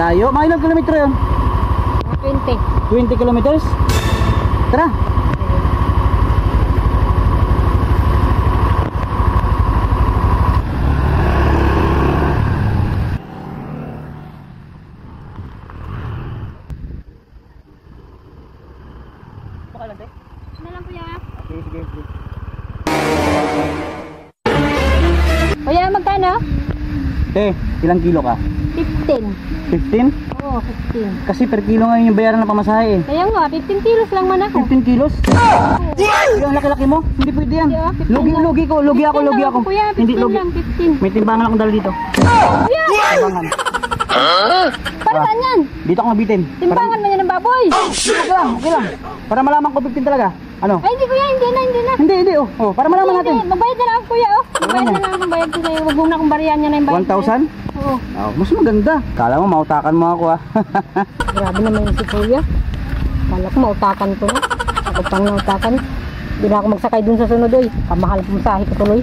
Malayo. Mga ilang kilometro yun? 20. 20 kilometers? Tara. Ano lang kuya? Sige. Kuya, magkano? Ilang kilo ka? 15. 15? Oo, 15. Kasi per kilo ngayon yung bayaran ng pamasahe eh. Kaya nga, 15 kilos lang man ako. 15 kilos? Yung laki-laki mo? Hindi pwede yan. Lugi ako. 15 lang, kuya, 15 Hindi, lugi. lang, 15. May timbangan akong dala dito. Kuya! Timbangan. Para saan yan? Dito ako mabitin. Timbangan mo yan ng baboy. Okay lang. Para malaman ko 15 talaga. Ano? Ay, hindi kuya, hindi na. Hindi. Para malaman natin. Hindi, magbayad na lang ako kuya, oh. Magbayad na lang ako, bayad ko sa'yo. Wag mo na akong bariyan niya na yung bayad. 1,000? Oo. Oh, mas maganda. Kala mo mautakan mo ako ah. Grabe naman yung si kuya. Kala ko mautakan ko na. Ako pang nautakan. Hindi na ako magsakay dun sa sunod, oy. Kamahal pumasahe ko tuloy.